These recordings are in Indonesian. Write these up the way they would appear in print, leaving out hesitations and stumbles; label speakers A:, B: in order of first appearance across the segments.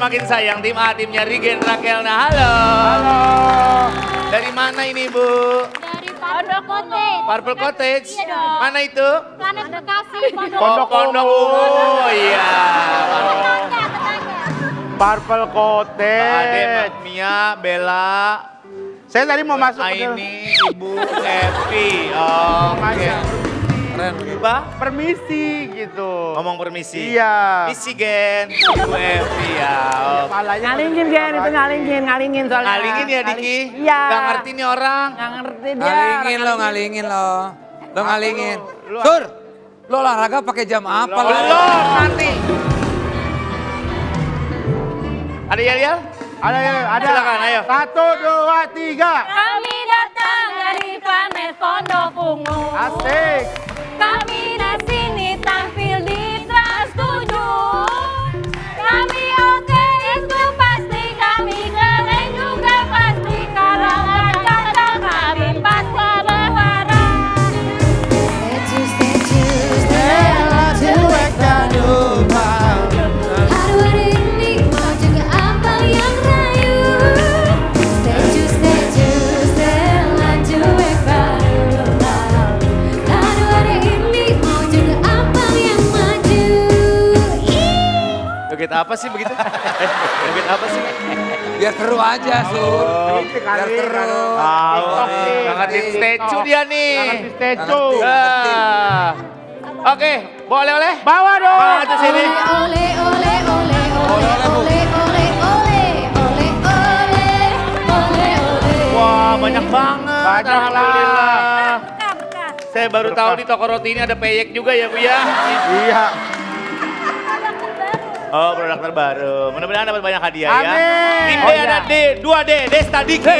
A: makin sayang. Tim A, timnya Rigen Rakelna. Halo.
B: Halo.
A: Dari mana ini, Bu?
C: Dari Pondok Cottage.
A: Purple Cottage?
C: Iya dong.
A: Mana itu?
C: Planet Bekasi, Pondok
A: Pondok Ungu. Oh iya.
C: Tetangga.
B: Purple
A: Ade,
B: Cottage.
A: Mia, Bella,
B: Saya tadi mau masuk ke
A: Aini, Ibu Evi. Oh, oke.
D: Keren.
A: Apa?
B: permisi gitu.
A: Ngomong permisi.
B: Iya.
A: Misi Gen, Ibu Evi ya. Oh.
B: Palanya
E: Ngalingin Gen, itu ngalingin soalnya.
A: Ngalingin ya Diki?
E: Iya.
A: Gak ngerti nih orang.
E: Nggak ngerti dia.
D: Ngalingin lo. Lo ngalingin. Sur, lo olahraga pakai jam apa lo?
A: Belum nanti. Ada yel-yel?
B: Ada.
A: Silakan, ayo.
B: 1, 2, 3.
C: Kami datang dari planet Pondok Ungu.
B: Asik.
C: Kami di sini tampil di Trans 7. Kami oke itu pasti, kami keren juga pasti. Kalangan kata kami pasti berwarna.
A: Joget apa sih begitu? Joget apa sih?
D: Biar seru aja, Sur. Biar seru.
A: Tahu. Ngangetin statue dia nih.
B: Ngerti statue.
A: Ah. Oke, boleh oleh?
B: Bawa dong.
A: Bawa aja sini. Wah, banyak banget.
B: Banyak lah.
A: Alhamdulillah.
C: Berkah.
A: Saya baru tahu di toko roti ini ada peyek juga ya, Bu ya.
B: Iya.
A: Oh, produk terbaru. Mudah-mudahan dapat banyak hadiah ya.
B: Amin.
A: Tim D
B: Oh, iya.
A: ada D, 2D, Desta Diki.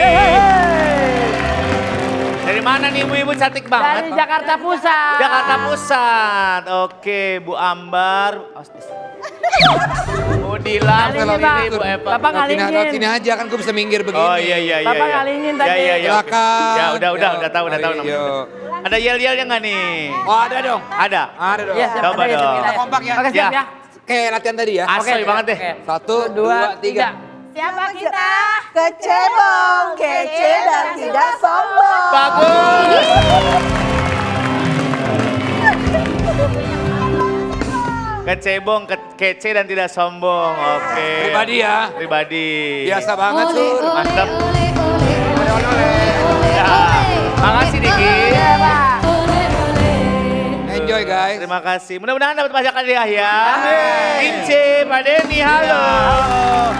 A: Dari mana nih ibu-ibu cantik
E: Dari
A: banget?
E: Jakarta Pusat.
A: Jakarta Pusat. Oke, Bu Ambar. Bu Dilan,
E: Ngalingin,
A: ini
E: Bang.
A: Bu Eva.
E: Bapak
D: Sini,
E: ngalingin.
D: sini aja kan gue bisa minggir begini.
A: Oh iya iya iya.
E: Bapak
A: iya.
E: ngalingin tadi.
A: Ya iya iya.
D: Silakan.
A: Ya udah
D: Yuk,
A: tahu
D: mari,
A: namanya.
D: yuk.
A: Ada yel-yelnya nggak nih?
D: Oh ada dong.
A: Ada.
D: Ada dong.
E: Iya, siap.
A: Coba
E: ada ya,
A: dong.
E: siap,
D: Kita kompak ya.
E: Oke, siap
A: Ya.
E: ya.
D: Kayak latihan tadi ya.
A: Asoy banget deh.
E: Oke.
D: 1, 2, 3.
C: Siapa kita?
F: Kecebong, kece dan tidak sombong.
A: Bagus. Kecebong, kece dan tidak sombong. Oke.
D: Pribadi ya.
A: Pribadi.
D: Biasa banget, Sur.
A: Mantap. Ya. Makasih Diki.
D: Enjoy guys.
A: Terima kasih. Mudah-mudahan dapat banyak hadiah ya. Tim C, Pak Denny, halo.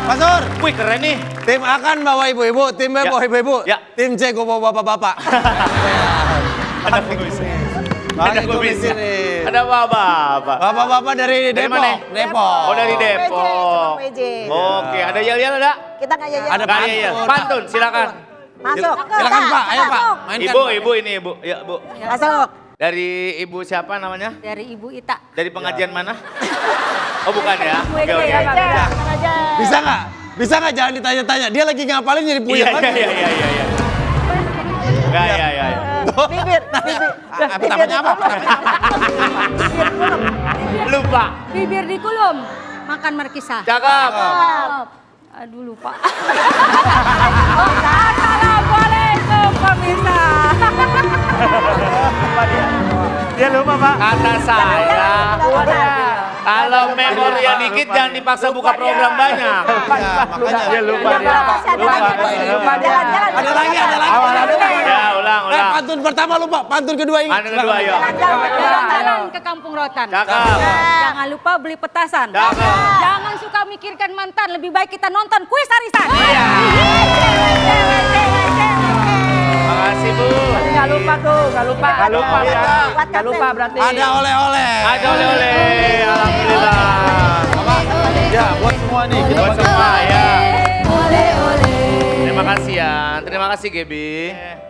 G: Mas Sur,
A: Wih keren nih.
G: tim A kan bawa ibu-ibu, tim B
A: Ya.
G: bawa ibu-ibu,
A: Ya.
G: tim C gue bawa bapak-bapak.
A: Ada kumis. Ada
G: Banyak
A: kumis.
G: di sini.
A: Ada apa-apa.
G: Bapak-bapak dari
A: Dari
G: Depok.
A: mana?
G: Depok.
A: Oh dari Depok.
F: PJ.
A: Oke, ada yel-yel ada?
F: Kita nggak yayal.
G: Ada
A: Nggak yel-yel. Pantun, silakan.
F: Masuk.
G: Silakan Pak, ayo Pak. Mainkan.
A: Ibu ini ibu. Ya bu.
F: Masuk.
A: Dari ibu siapa namanya?
C: Dari Ibu Ita.
A: Dari pengajian mana? Oh bukan ya? Oke
E: Iya,
A: oke.
E: Pak.
G: Bisa nggak? Bisa nggak jangan ditanya-tanya. Dia lagi ngapalin jadi
A: Iya
G: puyeng
A: iya
G: lagi.
A: iya iya iya. Enggak ya ya.
F: Bibir.
G: Pertamanya apa?
A: Lupa.
C: Bibir dikulum, makan markisa.
A: Cakep.
C: Aduh lupa. Assalamualaikum pemirsa.
B: Dia lupa Pak.
A: Kata saya, kalau memorinya dikit jangan dipaksa buka program banyak.
G: Makanya.
B: Dia lupa dia.
E: Lupa dia.
G: Ada lagi, ada lagi.
A: Ya ulang ulang.
G: Pantun pertama lupa, pantun kedua ingat.
A: Mana kedua yuk.
C: Jalan-jalan ke Kampung Rotan.
A: Cakep.
C: Jangan lupa beli petasan.
A: Cakep.
C: Jangan suka mikirkan mantan, lebih baik kita nonton kuis arisan.
A: Iya. Makasih Bu.
E: Nggak lupa tuh, nggak lupa.
B: Nggak lupa ya.
E: Nggak lupa berarti.
G: Ada oleh-oleh.
A: Ada oleh-oleh. Alhamdulillah.
G: Ya, buat semua nih. Kita
A: Buat
G: pakai.
A: semua ya. Terima kasih ya. Terima kasih Gebi.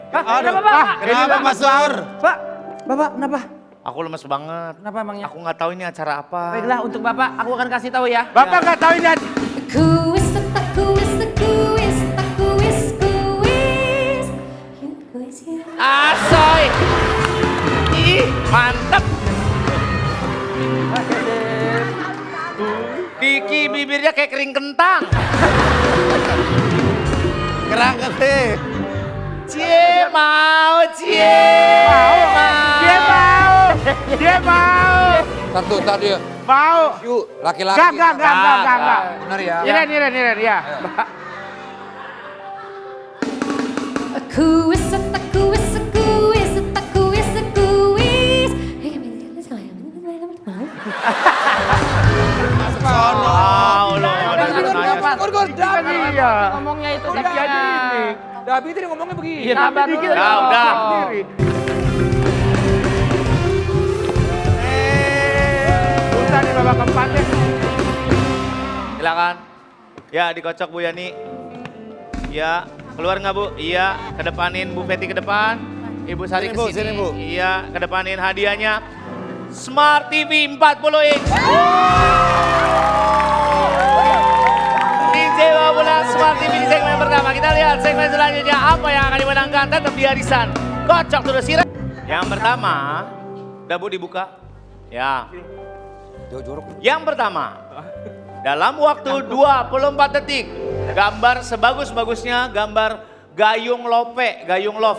E: Pak,
G: Aduh.
E: kenapa Pak?
G: Kenapa Mas Sur?
E: Pak, Bapak kenapa?
A: Aku lemes banget.
E: Kenapa emangnya?
A: Aku nggak tahu ini acara apa.
E: Baiklah, untuk Bapak aku akan kasih tahu ya.
B: Bapak nggak tahu ini.
H: Kuis, tak kuis, tak kuis, tak kuis, kuis. Yuk kuis ya.
A: Asoy. Ih, mantep. Diki bibir bibirnya kayak kering kentang.
G: Kerang ketih.
A: Cie mau, cie
B: Dia mau. Dia mau.
D: Satu tadi.
B: Mau.
D: Yuk, laki-laki.
B: Enggak.
D: Benar ya.
B: Iren, ya.
H: Kuis, kuis, kuis, kuis, kuis.
A: Mau lo.
B: Iya.
E: Ngomongnya itu
B: Udah
E: tapi
B: jadi ini.
D: Dabi tadi ngomongnya begini.
E: Iya, sabar
B: Dikit
E: dulu.
B: aja
A: Udah.
B: sendiri. Susah nih babak keempat deh.
A: Silakan. Ya, dikocok Bu Yani. Ya, keluar nggak Bu? Iya, kedepanin Bu Feti ke depan. Ibu Sari
G: Sini,
A: ke
G: Bu,
A: sini.
G: sini, Bu.
A: Iya, kedepanin hadiahnya. Smart TV 40 inch. DJ Wabula Smart TV di segmen pertama. Kita lihat segmen selanjutnya apa yang akan dimenangkan. Tetap di arisan. Kocok terus siram. Yang pertama, udah Bu dibuka. Ya.
D: Jorok.
A: Yang pertama, dalam waktu 24 detik, gambar sebagus-bagusnya gambar Gayung Lope, Gayung Love.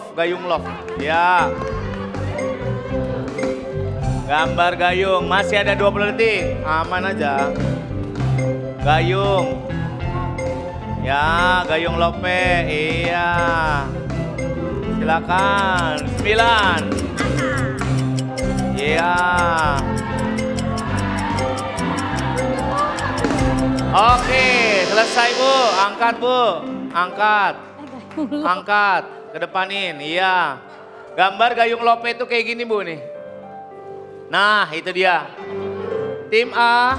A: Ya. Gambar Gayung, masih ada 20 detik, aman aja. Gayung. Ya, Gayung Lope, iya. Silakan, 9. Iya. Oke, selesai Bu. Angkat Bu. Angkat. Kedepanin, iya. Gambar Gayung Lope itu kayak gini Bu nih. Nah, itu dia. Tim A.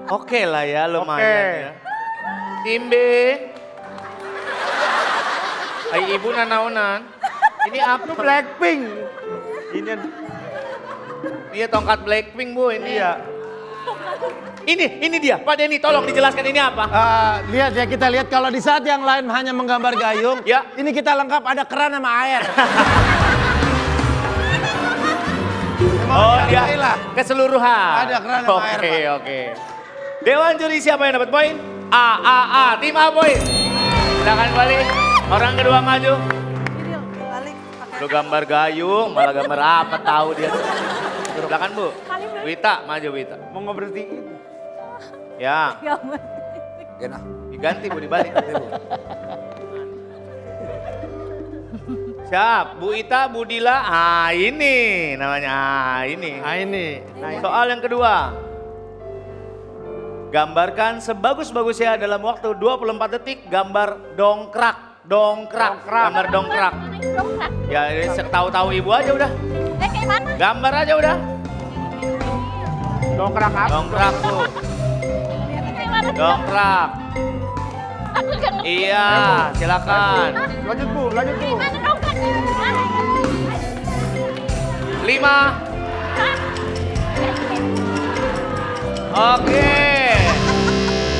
A: Oke lah ya, lumayan ya. Tim B. Ay, Ibu nanaunan. Ini apa?
B: Blackpink.
A: Ini tongkat Blackpink Bu, ini ya. Ini dia, Pak Denny, tolong dijelaskan ini apa?
G: Lihat ya, kita lihat kalau di saat yang lain hanya menggambar gayung,
A: Ya.
G: ini kita lengkap ada keran sama air.
A: Oh dia
G: Baiklah.
A: keseluruhan.
G: Ada keran sama air,
A: Oke,
G: Pak.
A: oke. Dewan juri siapa yang dapat poin? A. Tim A poin. Silakan kembali. Orang kedua maju.
F: Balik.
A: Lu gambar gayung, malah gambar apa tahu dia. Silakan Bu. Wita, maju Wita.
B: Mau ngeberhentiin.
A: Ya,
D: Genah.
A: diganti Bu, dibalik. Siap, Bu Ita, Bu Dila. Ah ini namanya, ini.
G: Ini.
A: Soal yang kedua. Gambarkan sebagus-bagusnya dalam waktu 24 detik gambar dongkrak. Gambar dongkrak. Ya, tahu-tahu Ibu aja udah.
C: Kayak mana?
A: Gambar aja udah.
B: Dongkrak apa?
A: Dongkrak tuh.
C: Kayak mana?
A: Dongkrak.
C: Aku kan
A: Iya, silakan.
B: Lanjut Bu.
C: mana dong kan?
A: 5. Oke.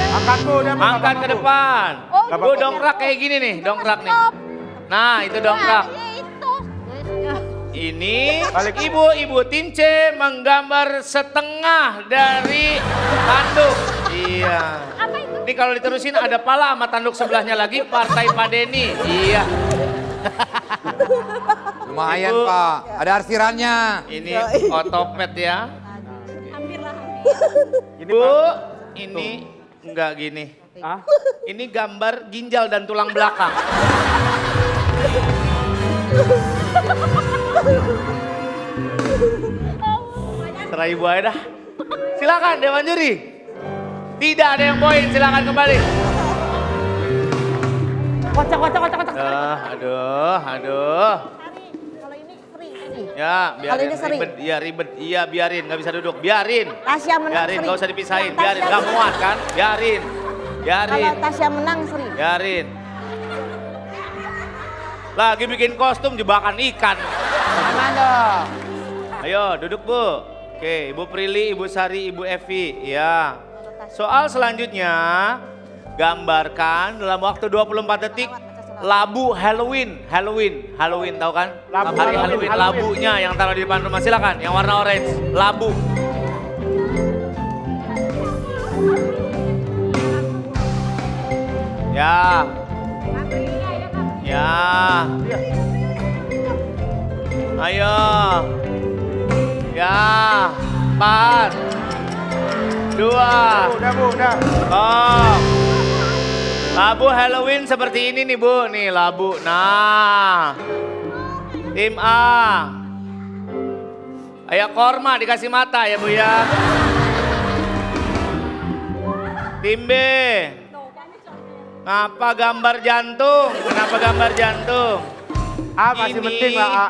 B: Angkat Bu. udah, Bu.
A: Angkat ke depan.
C: Oh,
A: Bu dongkrak kayak gini nih, dongkrak nih. Nah, itu dongkrak.
C: Itu.
A: Ini ibu tim C menggambar setengah dari tanduk. Iya.
C: Apa itu?
A: Ini kalau diterusin ada pala sama tanduk sebelahnya lagi partai Pak Denny. Iya.
D: Lumayan
A: Ibu.
D: Pak. Ada arsirannya.
A: Ini otopet ya.
C: Hampir lah.
B: Ini
A: Bu,
B: Pak.
A: ini enggak gini.
B: Ah?
A: Ini gambar ginjal dan tulang belakang. Serah Ibu aja dah. Silakan Dewan Juri. Tidak ada yang poin, silakan kembali.
E: Kocak.
A: Aduh.
C: Kalau ini free.
A: Ya, biarin.
F: Kalau ini seri.
A: Ribet. Iya, ribet. Iya, biarin. Nggak bisa duduk. Biarin.
F: Tasya menang
A: Biarin,
F: Sri.
A: nggak usah dipisahin.
F: Tasya
A: Biarin, nggak
F: menang.
A: muat kan? Biarin.
F: Kalau Tasya menang Sri.
A: Biarin. Lagi bikin kostum jebakan ikan.
E: Mana dong?
A: Ayo, duduk Bu. Oke, Ibu Prilly, Ibu Sari, Ibu Evi. Ya. Soal selanjutnya, gambarkan dalam waktu 24 detik labu Halloween. Halloween tahu kan?
B: Labu
A: Hari
B: Halloween.
A: Halloween, labunya yang taruh di depan rumah. Silakan, yang warna orange. Labu. Ya. Ya. Ayo. Ya. 4. 2.
B: Udah Bu, udah.
A: Oh. Labu Halloween seperti ini nih Bu. Nih labu. Nah. Tim A. Ayo korma dikasih mata ya Bu ya. Tim B. Ngapa gambar jantung? Kenapa gambar jantung?
B: A masih penting lah A.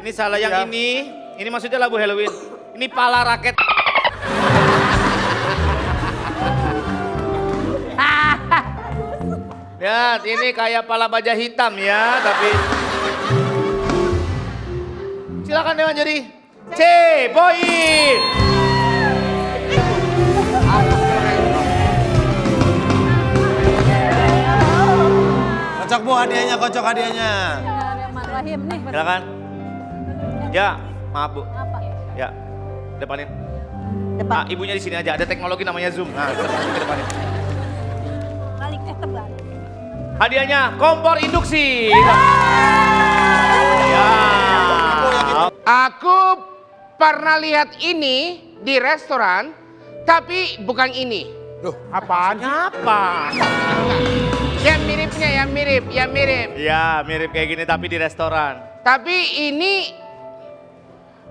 A: Ini salah yang
B: Ya.
A: ini. Ini maksudnya labu Halloween. Ini pala raket. Lihat, ini kayak pala baja hitam ya, tapi silakan Dewan Juri. C, poin.
G: Kocok Bu hadiahnya, kocok hadiahnya.
C: Bismillahirrahmanirrahim nih.
A: Silakan. Ya, maaf Bu. Ya, depanin.
F: Depan.
A: Nah, ibunya di sini aja. Ada teknologi namanya Zoom. Nah, ke depanin.
C: Balik tebal.
A: Hadiahnya kompor induksi. Ya.
E: Aku pernah lihat ini di restoran, tapi bukan ini.
B: Apaan?
A: Apa?
E: Yang miripnya, yang mirip.
A: Ya, mirip kayak gini tapi di restoran.
E: Tapi ini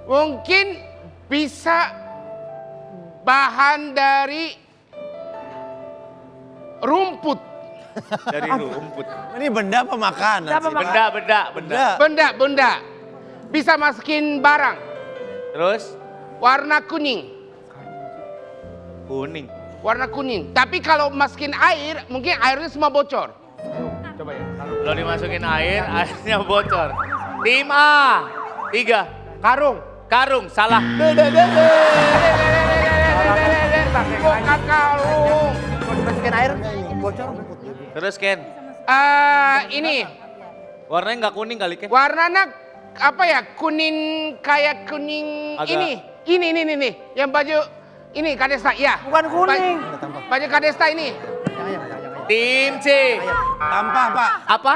E: mungkin bisa bahan dari rumput.
A: Dari rumput.
G: Ini benda apa makanan sih?
A: Benda.
E: Benda. Bisa masukin barang.
A: Terus
E: Warna kuning.
A: kuning.
E: Warna kuning. Tapi kalau masukin air, mungkin airnya semua bocor.
B: Coba ya.
A: Kalau dimasukin air, airnya bocor. Tim A. 3. Karung, salah.
E: Bukan kalung.
B: Kalau dimasukin air bocor.
A: Terus Ken,
E: Ini
A: warnanya nggak kuning kali Ken?
E: warnanya apa ya? Kuning kayak kuning
A: Agak-
E: ini. Yang baju ini Kadesta, ya.
B: Bukan kuning.
E: Baju Kadesta ini.
A: Tim C.
G: Tampah Pak.
A: Apa?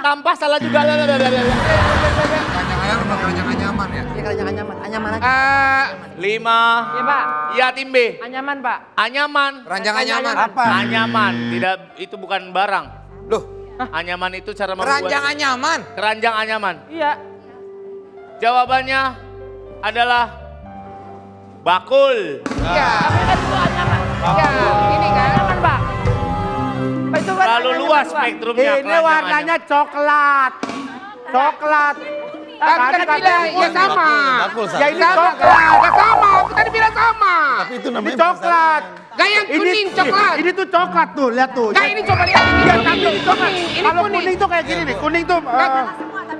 A: Tampah salah juga.
D: Keranjang ayam apa keranjang anyaman ya?
F: Ini keranjang anyaman aja.
A: 5.
E: Ya Pak.
A: Ya tim B.
E: Anyaman Pak.
A: Anyaman.
D: Keranjang anyaman.
G: Apa?
A: Anyaman. Tidak, itu bukan barang.
D: Loh,
A: Anyaman itu cara membuat.
D: keranjang anyaman.
A: Keranjang anyaman.
E: Iya.
A: Jawabannya adalah bakul.
E: Iya. Ya, ini kan. Anyaman Pak. Itu kan
A: Terlalu luas spektrumnya.
B: Ini warnanya coklat. Coklat.
E: Kan tadi bilang ya sama.
G: Bakul, Sat.
B: Ya ini
E: Sama,
B: coklat.
E: ya sama. Aku tadi bilang sama.
G: Tapi itu
B: Ini
G: namanya
B: coklat.
E: Gak yang kuning coklat.
B: Ini tuh coklat tuh, lihat tuh.
E: Gak ini coba lihat ini.
B: Iya,
E: Ini
B: tapi
E: kuning. Ini
B: Kalau
E: kuning.
B: kuning tuh kayak gini nih. Kuning tuh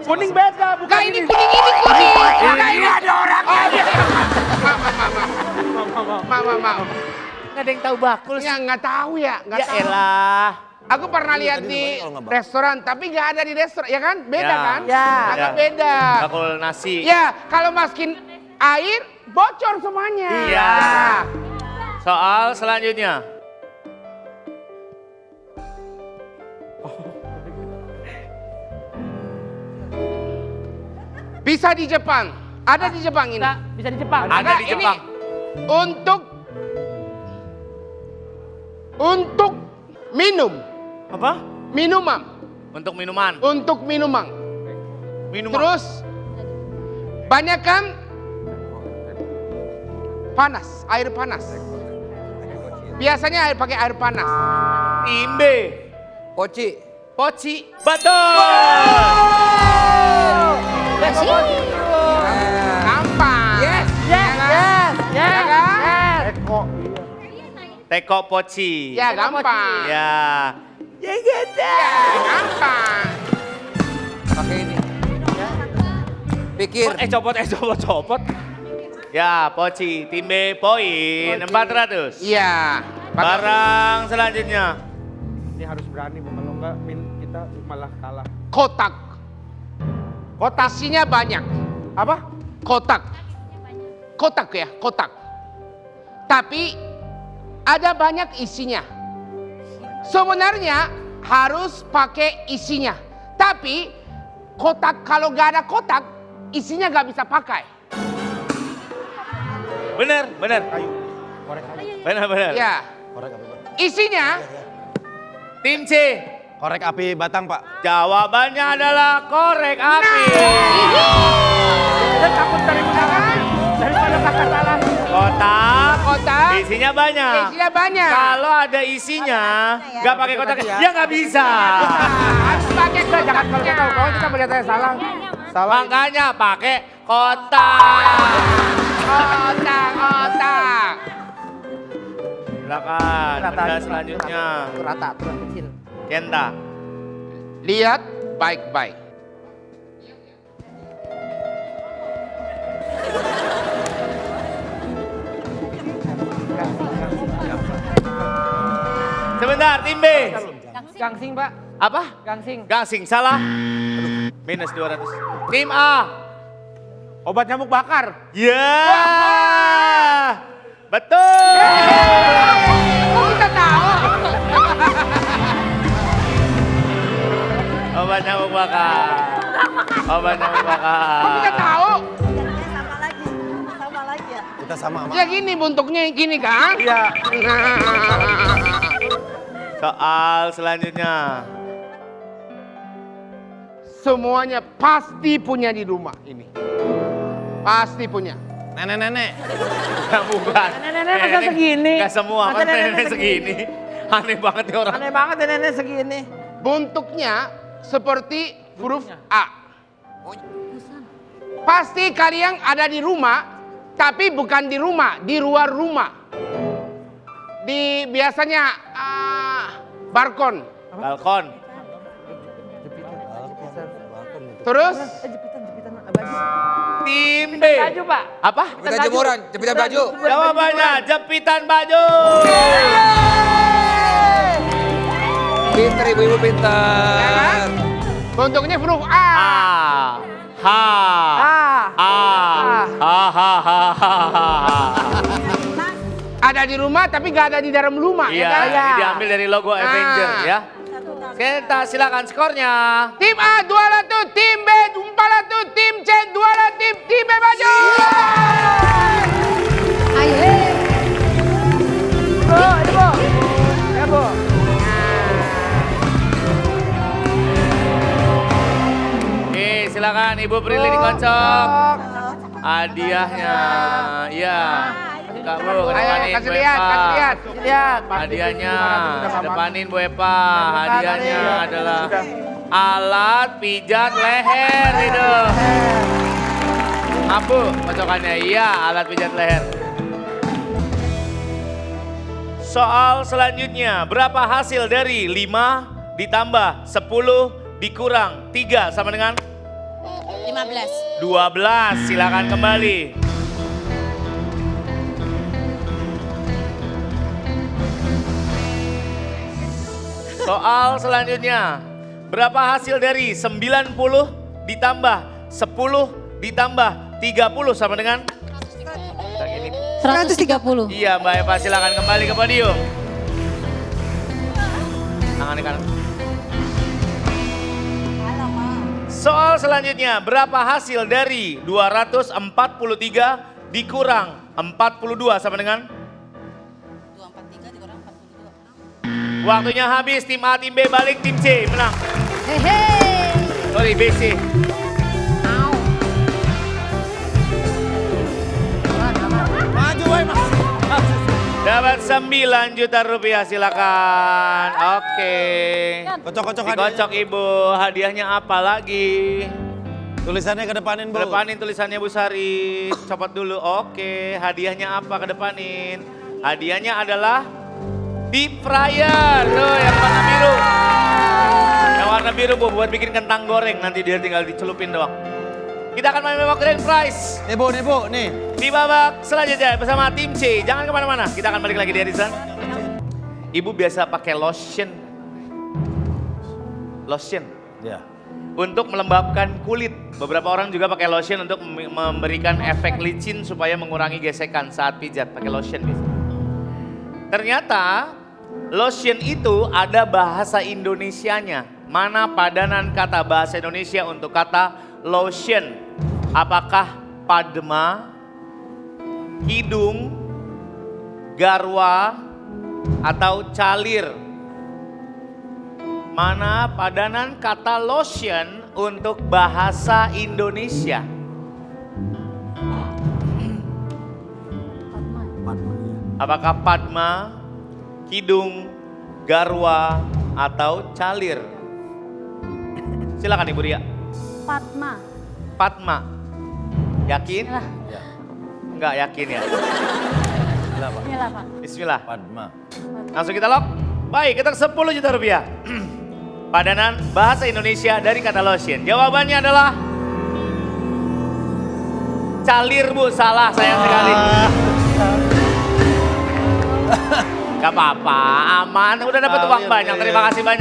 B: kuning beda, bukan
E: Gak ini kuning, ini kuning. Gak ini ada orang. Maaf.
A: Nggak ada yang tahu bakul sih.
E: Ya nggak tahu ya. Nggak
A: Ya
E: tahu.
A: elah.
E: Aku pernah lihat
G: tadi
E: di
G: namanya kalau nggak bakul.
E: restoran, tapi nggak ada di restoran, ya kan? Beda
A: Ya.
E: kan?
F: Ya.
E: Agak
A: Ya.
E: beda.
A: Bakul nasi.
E: Ya, kalau masukin air, bocor semuanya.
A: Iya. Soal selanjutnya.
E: Bisa di Jepang. Ada di Jepang ini.
F: Bisa di Jepang.
A: Ada di
E: ini
A: Jepang.
E: Untuk minum.
A: Apa?
E: Minuman.
A: Untuk minuman.
E: Untuk minuman.
A: Minuman.
E: Terus banyak kan panas, air panas. Biasanya pakai air panas.
A: Tim B.
D: Poci.
A: Poci. Betul.
E: Gampang.
F: Yes.
E: Ya kan?
B: Eko.
A: Teko poci.
E: Ya gampang.
A: Ya.
E: Ya gampang.
D: Pakai ini. Pikir.
A: Copot. Ya, poci. Tim B poin 400.
E: Iya.
A: Barang selanjutnya.
B: Ini harus berani, Bu. Kalau enggak kita malah kalah.
E: Kotak. Kotak isinya banyak.
B: Apa?
E: Kotak. Kotak ya, kotak. Tapi ada banyak isinya. Sebenarnya harus pakai isinya. Tapi kotak kalau gak ada kotak, isinya gak bisa pakai.
A: Bener. Bener.
E: Ya. Isinya
A: Tim C.
G: Korek api batang, Pak.
A: Jawabannya adalah korek api.
B: Saya takut dari belakang daripada kakak salah.
E: kotak,
A: Isinya banyak.
E: isinya banyak.
A: Kalau ada isinya, nggak pakai kotak, ya nggak bisa.
E: Harus pakai
B: Kita jangan kalau kita tahu kalau kita melihat saya salah. Salah.
A: Makanya pakai kotak.
E: Kotak.
A: Silakan, benda selanjutnya.
F: Rata, aturan kecil.
A: Kenta.
E: Lihat baik-baik.
A: Sebentar, tim B.
B: Gangsing, Pak.
A: Apa?
B: Gangsing.
A: Gangsing, salah. Minus 200. Tim A.
B: Obat nyamuk bakar.
A: Ya. Betul.
E: Kok kita tahu?
A: Obat nyamuk bakar. Obat nyamuk bakar.
E: Kok kita tahu?
G: Kita sama sama.
E: Ya gini bentuknya gini kan?
B: Iya.
A: Soal selanjutnya.
E: Semuanya pasti punya di rumah ini. Pasti punya.
G: Nenek-nenek.
A: Bukan.
F: Nenek-nenek masa segini?
A: Gak semua,
F: Masa
A: kan
F: nenek
A: nenek segini. Aneh banget nih orang.
F: Aneh banget ya nenek segini.
E: Bentuknya seperti huruf A. Pasti kalian ada di rumah, tapi bukan di rumah, di luar rumah. Di biasanya balkon.
A: Balkon.
E: Terus
F: Jepitan baju.
A: Tim B.
F: Baju, Pak.
A: Apa?
D: Jepitan jemuran, jepitan baju.
A: Jawabannya jepitan baju.
D: Pinter ibu-ibu
E: Ya
D: pinter.
E: kan? Bentuknya huruf A.
A: A. Ha. A. Ha ha ha ha ha.
E: Ada di rumah tapi gak ada di dalam rumah.
A: Iya,
E: Ya kan?
A: ini diambil dari logo Avenger ya. Kita silakan skornya.
E: Tim A 200, tim B 400, tim C 200, tim B maju.
H: Ayo, hey.
F: Bu, ini Bu. Ya, Bu.
A: Silakan Ibu Prilly dikocok. Hadiahnya. Iya. Kamu ke
E: Ayo
A: depanin
E: kasih
A: Bu
E: lihat,
A: Epa.
E: kasih lihat.
F: Lihat.
A: Hadiahnya depanin Bu Epa. Hadiahnya adalah alat pijat leher itu. Abu kocokannya, iya alat pijat leher. Soal selanjutnya, berapa hasil dari 5 ditambah 10 dikurang 3 sama dengan?
C: 15.
A: 12, silakan kembali. Soal selanjutnya, berapa hasil dari 90 ditambah 10 ditambah 30 sama dengan?
C: 130.
A: Iya Mbak Eva, silakan kembali ke podium. Tangan di kanan. Soal selanjutnya, berapa hasil dari 243 dikurang 42 sama dengan?
C: 243 dikurang 42.
A: Waktunya habis, tim A, tim B balik, tim C menang.
H: Hehe.
A: Sorry, BC.
G: Maju, woi, Mas.
A: Dapat 9 juta rupiah, silakan. Oke.
G: Kocok-kocok
A: Dikocok Ibu, hadiahnya apa lagi?
G: Tulisannya ke depanin, Bu.
A: Kedepanin tulisannya Bu Sari. Copot dulu, oke. Hadiahnya apa kedepanin? Hadiahnya adalah deep fryer. Tuh yang warna biru. Yang warna biru Bu, buat bikin kentang goreng. Nanti dia tinggal dicelupin doang. Kita akan main babak grand prize.
G: Nih, Bu, nih.
A: Di babak selanjutnya bersama tim C. Jangan kemana-mana, kita akan balik lagi di Edison. Ibu biasa pakai lotion. Lotion.
G: Ya.
A: Untuk melembabkan kulit. Beberapa orang juga pakai lotion untuk memberikan efek licin supaya mengurangi gesekan saat pijat. Pakai lotion biasa. Ternyata Lotion itu ada bahasa Indonesianya. Mana padanan kata bahasa Indonesia untuk kata lotion? Apakah padma, hidung, garwa, atau calir? Mana padanan kata lotion untuk bahasa Indonesia? Apakah padma, hidung, garwa, atau calir? Silakan Ibu Ria.
C: Fatma.
A: Padma. Yakin?
C: Bismillah.
A: Enggak yakin ya?
C: Bismillah, Pak.
A: Bismillah.
G: Padma.
A: Langsung kita lock. Baik, kita 10 juta rupiah. Padanan bahasa Indonesia dari kata lotion. Jawabannya adalah calir, Bu. Salah, sayang sekali. Gak apa-apa, aman. Udah dapat uang banyak. Terima kasih banyak.